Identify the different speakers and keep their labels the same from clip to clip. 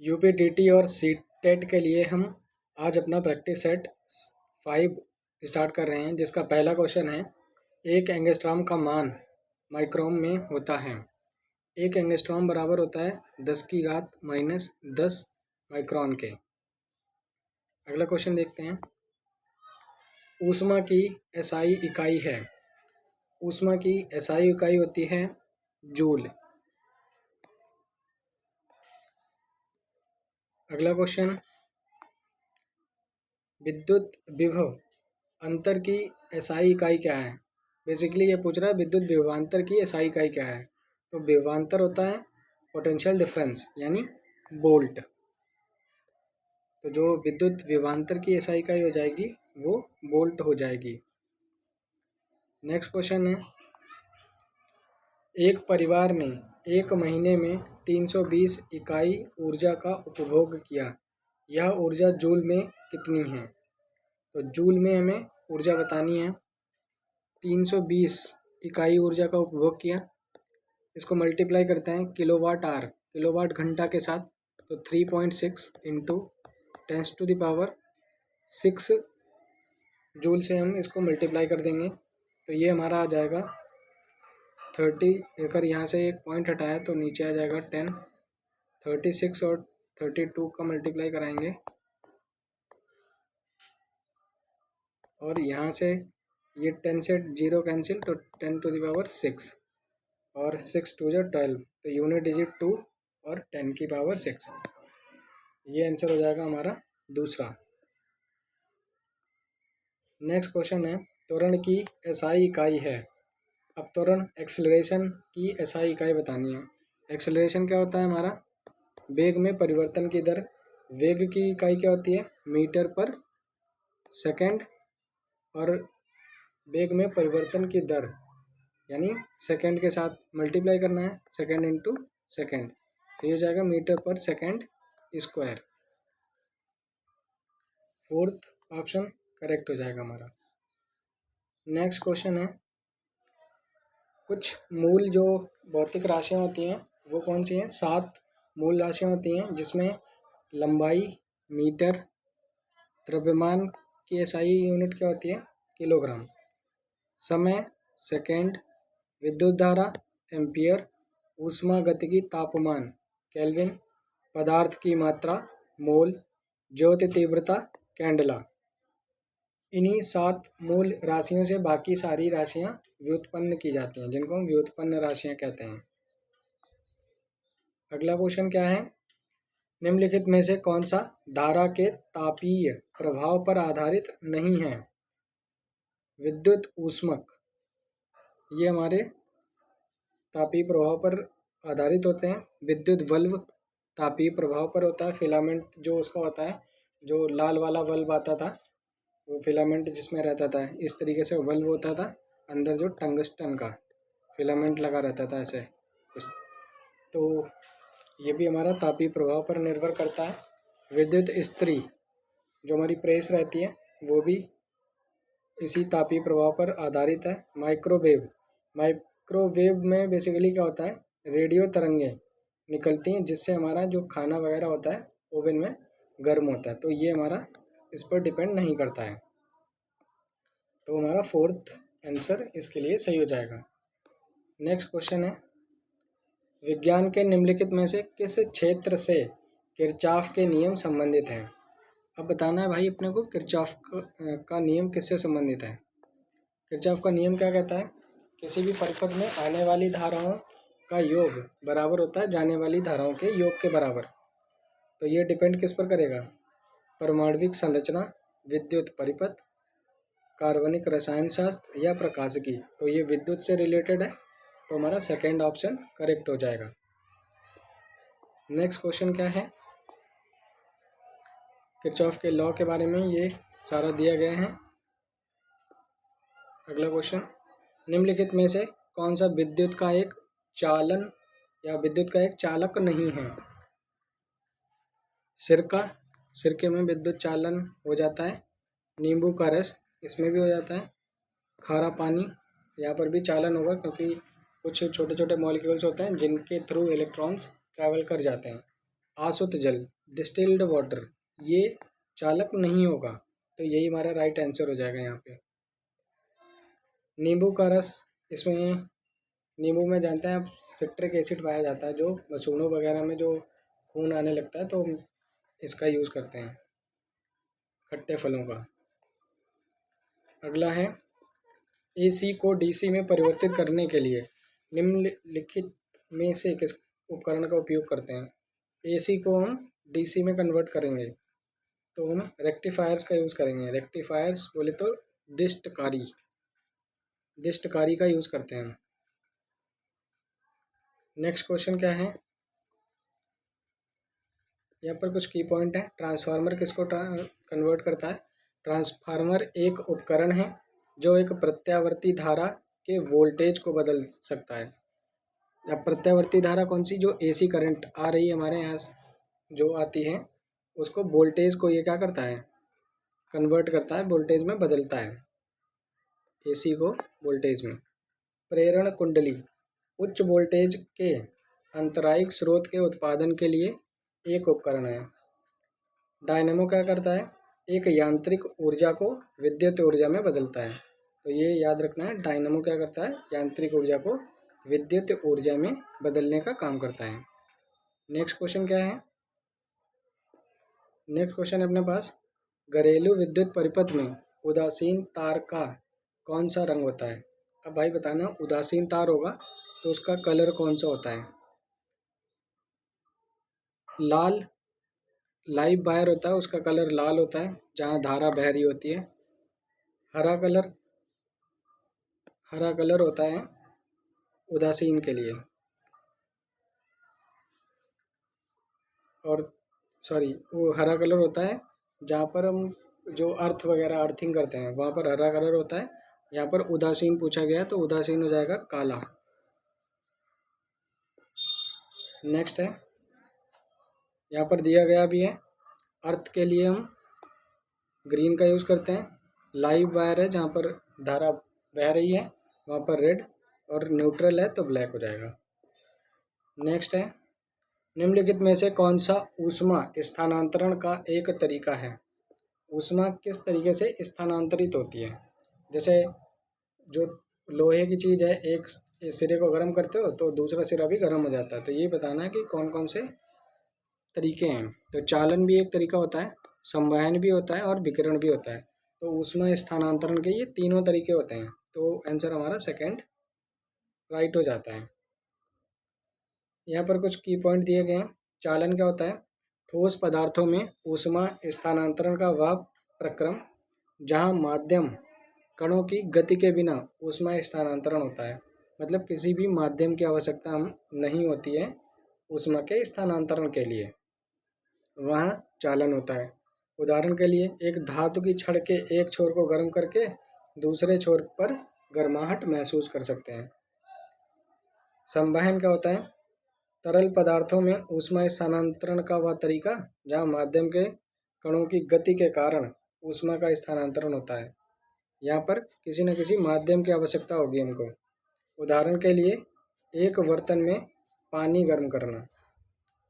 Speaker 1: UPTT और CTET के लिए हम आज अपना प्रैक्टिस सेट 5 स्टार्ट कर रहे हैं, जिसका पहला क्वेश्चन है, एक एंगस्ट्रॉम का मान माइक्रोन में होता है। एक एंगस्ट्रॉम बराबर होता है 10⁻⁻10 माइक्रोन के। अगला क्वेश्चन देखते हैं। ऊष्मा की एसआई इकाई है। ऊष्मा की एसआई इकाई होती है जूल। अगला क्वेश्चन, विद्युत विभव अंतर की एसआई इकाई क्या है। बेसिकली ये पूछ रहा है विद्युत विभवांतर की एसआई इकाई क्या है। तो विभवांतर होता है पोटेंशियल डिफरेंस यानी वोल्ट। तो जो विद्युत विभवांतर की एसआई इकाई हो जाएगी वो वोल्ट हो जाएगी। नेक्स्ट क्वेश्चन है, एक परिवार ने एक महीने में 320 इकाई ऊर्जा का उपभोग किया। यह ऊर्जा जूल में कितनी है। तो जूल में हमें ऊर्जा बतानी है। 320 इकाई ऊर्जा का उपभोग किया, इसको मल्टीप्लाई करते हैं किलोवाट आवर, किलोवाट घंटा के साथ। तो 3.6 इंटू 10⁻6 जूल से हम इसको मल्टीप्लाई कर देंगे। तो ये हमारा आ जाएगा 30। अगर यहाँ से एक पॉइंट हटाया तो नीचे आ जाएगा 10। 36 और 32 का मल्टीप्लाई कराएंगे और यहाँ से ये 10 से 0 कैंसिल, तो 10⁻6 और 6 2 जो 12। तो यूनिट डिजिट 2 और 10⁻6। ये आंसर हो जाएगा हमारा दूसरा। नेक्स्ट क्वेश्चन है, त्वरण की एसआई इकाई है। अब त्वरण एक्सेलरेशन की एसआई इकाई बतानी है। एक्सेलरेशन क्या होता है हमारा, वेग में परिवर्तन की दर। वेग की इकाई क्या होती है, मीटर पर सेकेंड। और वेग में परिवर्तन की दर यानी सेकेंड के साथ मल्टीप्लाई करना है, सेकेंड इंटू सेकेंड। तो ये हो जाएगा मीटर पर second square. Fourth option correct हो जाएगा हमारा। नेक्स्ट क्वेश्चन है, कुछ मूल जो भौतिक राशियाँ होती हैं वो कौन सी हैं। 7 मूल राशियाँ होती हैं, जिसमें लंबाई मीटर, द्रव्यमान की एसआई यूनिट क्या होती है, किलोग्राम, समय सेकेंड, विद्युत धारा एम्पियर, ऊष्मा गतिकी तापमान केल्विन, पदार्थ की मात्रा मोल, ज्योति तीव्रता कैंडला। इन्हीं 7 मूल राशियों से बाकी सारी राशियां व्युत्पन्न की जाती हैं, जिनको हम व्युत्पन्न राशियां कहते हैं। अगला क्वेश्चन क्या है, निम्नलिखित में से कौन सा धारा के तापीय प्रभाव पर आधारित नहीं है। विद्युत ऊष्मक ये हमारे तापीय प्रभाव पर आधारित होते हैं। विद्युत बल्ब तापीय प्रभाव पर होता है। फिलामेंट जो उसका होता है, जो लाल वाला बल्ब आता था, वो फिलामेंट जिसमें रहता था, इस तरीके से बल्ब होता था, अंदर जो टंगस्टन का फिलामेंट लगा रहता था ऐसे कुछ। तो ये भी हमारा तापीय प्रभाव पर निर्भर करता है। विद्युत इस्त्री जो हमारी प्रेस रहती है वो भी इसी तापीय प्रभाव पर आधारित है। माइक्रोवेव में बेसिकली क्या होता है, रेडियो तरंगें निकलती हैं, जिससे हमारा जो खाना वगैरह होता है ओवन में गर्म होता है। तो ये हमारा इस पर डिपेंड नहीं करता है। तो हमारा फोर्थ आंसर इसके लिए सही हो जाएगा। नेक्स्ट क्वेश्चन है, विज्ञान के निम्नलिखित में से किस क्षेत्र से किरचॉफ के नियम संबंधित हैं। अब बताना है भाई अपने को किरचॉफ का नियम किससे संबंधित है। किरचॉफ का नियम क्या कहता है, किसी भी परिपथ में आने वाली धाराओं का योग बराबर होता है जाने वाली धाराओं के योग के बराबर। तो ये डिपेंड किस पर करेगा, परमाणविक संरचना, विद्युत परिपथ, कार्बनिक रसायन शास्त्र या प्रकाशिकी। तो ये विद्युत से रिलेटेड है, तो हमारा सेकेंड ऑप्शन करेक्ट हो जाएगा। नेक्स्ट क्वेश्चन क्या है, किरचॉफ के लॉ के बारे में ये सारा दिया गया है। अगला क्वेश्चन, निम्नलिखित में से कौन सा विद्युत का एक चालन या विद्युत का एक चालक नहीं है। सिरके में विद्युत चालन हो जाता है। नींबू का रस इसमें भी हो जाता है। खारा पानी यहाँ पर भी चालन होगा, क्योंकि कुछ छोटे छोटे मॉलिक्यूल्स होते हैं जिनके थ्रू इलेक्ट्रॉन्स ट्रैवल कर जाते हैं। आसुत जल, डिस्टिल्ड वाटर, ये चालक नहीं होगा। तो यही हमारा राइट आंसर हो जाएगा यहाँ पे। नींबू का रस, इसमें नींबू में जानते हैं आप सिट्रिक एसिड पाया जाता है, जो मसूड़ों वगैरह में जो खून आने लगता है तो इसका यूज़ करते हैं, खट्टे फलों का। अगला है AC को DC में परिवर्तित करने के लिए निम्नलिखित में से किस उपकरण का उपयोग करते हैं। AC को हम DC में कन्वर्ट करेंगे तो हम रेक्टिफायर्स का यूज़ करेंगे। रेक्टिफायर्स बोले तो दिष्टकारी का यूज़ करते हैं हम। नेक्स्ट क्वेश्चन क्या है, यहाँ पर कुछ की पॉइंट है। ट्रांसफार्मर किसको कन्वर्ट करता है। ट्रांसफार्मर एक उपकरण है जो एक प्रत्यावर्ती धारा के वोल्टेज को बदल सकता है। अब प्रत्यावर्ती धारा कौन सी, जो AC करंट आ रही है हमारे यहाँ जो आती है, उसको वोल्टेज को ये क्या करता है, कन्वर्ट करता है, वोल्टेज में बदलता है, AC को वोल्टेज में। प्रेरण कुंडली उच्च वोल्टेज के अंतरायिक स्रोत के उत्पादन के लिए एक उपकरण है। डायनेमो क्या करता है, एक यांत्रिक ऊर्जा को विद्युत ऊर्जा में बदलता है। तो ये याद रखना है, डायनेमो क्या करता है, यांत्रिक ऊर्जा को विद्युत ऊर्जा में बदलने का काम करता है। नेक्स्ट क्वेश्चन क्या है, नेक्स्ट क्वेश्चन है अपने पास, घरेलू विद्युत परिपथ में उदासीन तार का कौन सा रंग होता है। अब भाई बताना, उदासीन तार होगा तो उसका कलर कौन सा होता है। लाल, लाइव वायर होता है उसका कलर लाल होता है जहाँ धारा बह रही होती है। हरा कलर, हरा कलर होता है उदासीन के लिए। और सॉरी, वो हरा कलर होता है जहाँ पर हम जो अर्थ वगैरह अर्थिंग करते हैं वहाँ पर हरा कलर होता है। यहाँ पर उदासीन पूछा गया है तो उदासीन हो जाएगा काला। नेक्स्ट है, यहाँ पर दिया गया भी है, अर्थ के लिए हम ग्रीन का यूज़ करते हैं। लाइव वायर है जहाँ पर धारा बह रही है वहाँ पर रेड, और न्यूट्रल है तो ब्लैक हो जाएगा। नेक्स्ट है, निम्नलिखित में से कौन सा ऊष्मा स्थानांतरण का एक तरीका है। ऊष्मा किस तरीके से स्थानांतरित होती है। जैसे जो लोहे की चीज़ है, एक सिरे को गर्म करते हो तो दूसरा सिरा भी गर्म हो जाता है। तो ये बताना है कि कौन कौन से तरीके हैं। तो चालन भी एक तरीका होता है, संवहन भी होता है और विकिरण भी होता है। तो ऊष्मा स्थानांतरण के ये तीनों तरीके होते हैं। तो आंसर हमारा सेकंड राइट हो जाता है। यहाँ पर कुछ की पॉइंट दिए गए हैं। चालन क्या होता है, ठोस पदार्थों में ऊष्मा स्थानांतरण का वह प्रक्रम जहाँ माध्यम कणों की गति के बिना ऊष्मा स्थानांतरण होता है। मतलब किसी भी माध्यम की आवश्यकता हम नहीं होती है ऊष्मा के स्थानांतरण के लिए, वहाँ चालन होता है। उदाहरण के लिए, एक धातु की छड़ के एक छोर को गर्म करके दूसरे छोर पर गर्माहट महसूस कर सकते हैं। संवहन क्या होता है, तरल पदार्थों में ऊष्मा स्थानांतरण का वह तरीका जहाँ माध्यम के कणों की गति के कारण ऊष्मा का स्थानांतरण होता है। यहाँ पर किसी न किसी माध्यम की आवश्यकता होगी हमको। उदाहरण के लिए, एक बर्तन में पानी गर्म करना,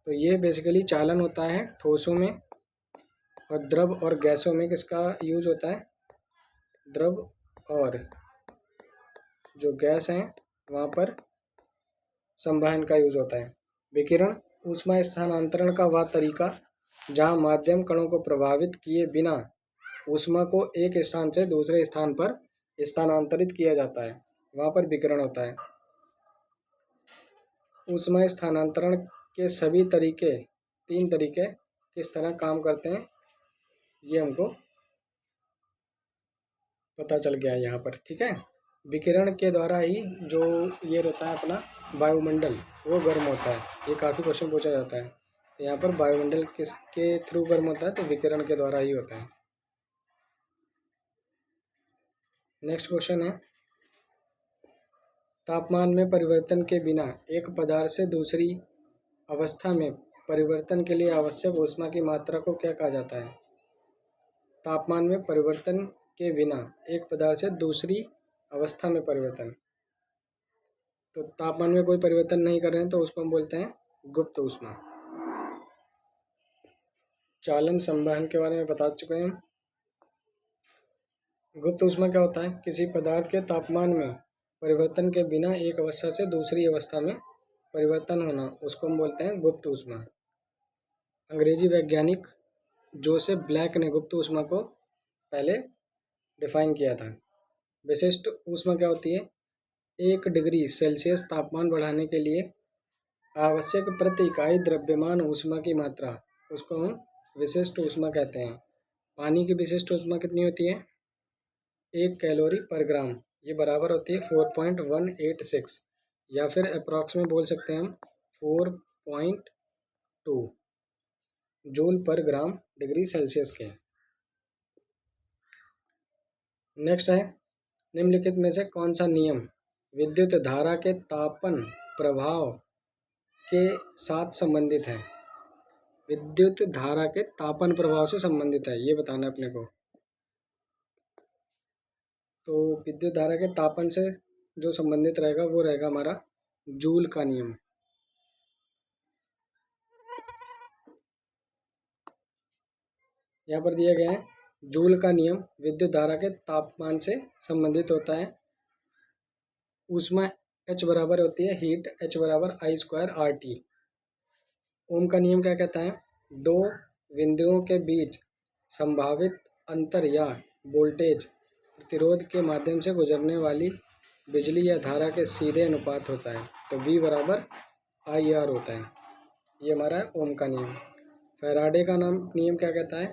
Speaker 1: तो ये बेसिकली चालन होता है ठोसों में। और द्रव और गैसों में किसका यूज होता है, द्रव और जो गैस हैं वहाँ पर संवहन का यूज होता है। विकिरण ऊष्मा स्थानांतरण का वह तरीका जहाँ माध्यम कणों को प्रभावित किए बिना ऊष्मा को एक स्थान से दूसरे स्थान पर स्थानांतरित किया जाता है, वहाँ पर विकिरण होता है। ऊष्मा स्थानांतरण के सभी तरीके, तीन तरीके किस तरह काम करते हैं ये हमको पता चल गया है यहाँ पर, ठीक है। विकिरण के द्वारा ही जो ये रहता है अपना वायुमंडल, वो गर्म होता है। ये काफ़ी क्वेश्चन पूछा जाता है। तो यहाँ पर वायुमंडल किसके थ्रू गर्म होता है, तो विकिरण के द्वारा ही होता है। नेक्स्ट क्वेश्चन है, तापमान में परिवर्तन के बिना एक पदार्थ से दूसरी अवस्था में परिवर्तन के लिए आवश्यक ऊष्मा की मात्रा को क्या कहा जाता है। तापमान में परिवर्तन के बिना एक पदार्थ से दूसरी अवस्था में परिवर्तन, तो तापमान में कोई परिवर्तन नहीं कर रहे हैं तो उसको हम बोलते हैं गुप्त ऊष्मा। चालन संवहन के बारे में बता चुके हैं हम। गुप्त ऊष्मा क्या होता है? किसी पदार्थ के तापमान में परिवर्तन के बिना एक अवस्था से दूसरी अवस्था में परिवर्तन होना, उसको हम बोलते हैं गुप्त ऊष्मा। अंग्रेजी वैज्ञानिक जोसेफ ब्लैक ने गुप्त ऊष्मा को पहले डिफाइन किया था। विशिष्ट ऊष्मा क्या होती है? 1 डिग्री सेल्सियस तापमान बढ़ाने के लिए आवश्यक प्रति इकाई द्रव्यमान ऊष्मा की मात्रा, उसको हम विशिष्ट ऊष्मा कहते हैं। पानी की विशिष्ट ऊष्मा कितनी होती है? 1 कैलोरी पर ग्राम। ये बराबर होती है 4.186, या फिर अप्रॉक्स में बोल सकते हैं हम 4.2 जूल पर ग्राम डिग्री सेल्सियस के। नेक्स्ट है, निम्नलिखित में से कौन सा नियम विद्युत धारा के तापन प्रभाव के साथ संबंधित है? विद्युत धारा के तापन प्रभाव से संबंधित है, ये बताना है अपने को। तो विद्युत धारा के तापन से जो संबंधित रहेगा वो रहेगा हमारा जूल का नियम। यहाँ पर दिया गया है जूल का नियम विद्युत धारा के तापमान से संबंधित होता है। ऊष्मा H बराबर होती है हीट, H बराबर I²RT। ओम का नियम क्या कहता है? दो बिंदुओं के बीच संभावित अंतर या वोल्टेज प्रतिरोध के माध्यम से गुजरने वाली बिजली या धारा के सीधे अनुपात होता है। तो V बराबर IR होता है। ये हमारा है ओम का नियम। फैराडे का नियम क्या कहता है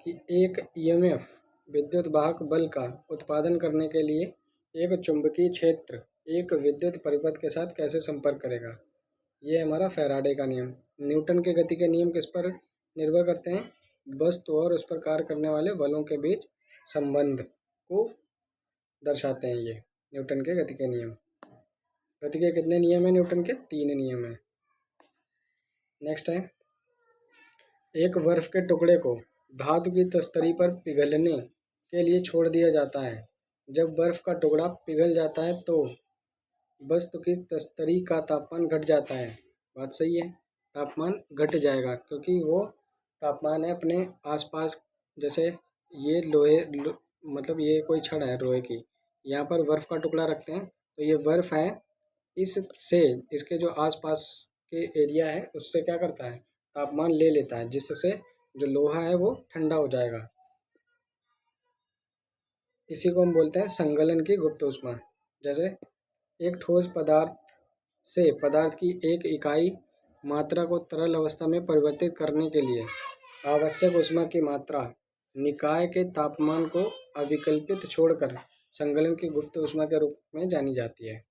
Speaker 1: कि एक EMF विद्युत वाहक बल का उत्पादन करने के लिए एक चुंबकीय क्षेत्र एक विद्युत परिपथ के साथ कैसे संपर्क करेगा? ये हमारा फैराडे का नियम। न्यूटन के गति के नियम किस पर निर्भर करते हैं? वस्तु और उस पर कार्य करने वाले बलों के बीच संबंध को दर्शाते हैं ये न्यूटन के गति के नियम। गति के कितने नियम हैं न्यूटन के? 3 नियम हैं। नेक्स्ट है, एक बर्फ के टुकड़े को धातु की तस्तरी पर पिघलने के लिए छोड़ दिया जाता है। जब बर्फ का टुकड़ा पिघल जाता है तो वस्तु की तस्तरी का तापमान घट जाता है। बात सही है, तापमान घट जाएगा क्योंकि वो तापमान है अपने आसपास। जैसे ये मतलब ये कोई छड़ है लोहे की, यहाँ पर बर्फ का टुकड़ा रखते हैं तो ये बर्फ है, इससे इसके जो आसपास के एरिया है उससे क्या करता है? तापमान ले लेता है, जिससे जो लोहा है वो ठंडा हो जाएगा। इसी को हम बोलते हैं संगलन की गुप्त ऊष्मा। जैसे एक ठोस पदार्थ से पदार्थ की एक इकाई मात्रा को तरल अवस्था में परिवर्तित करने के लिए आवश्यक ऊष्मा की मात्रा निकाय के तापमान को अविकल्पित छोड़कर संगलन की गुप्त ऊष्मा के रूप में जानी जाती है।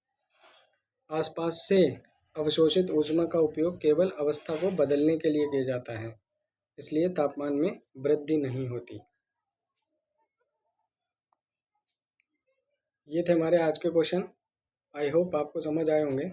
Speaker 1: आसपास से अवशोषित ऊष्मा का उपयोग केवल अवस्था को बदलने के लिए किया जाता है, इसलिए तापमान में वृद्धि नहीं होती। ये थे हमारे आज के क्वेश्चन। आई होप आपको समझ आए होंगे।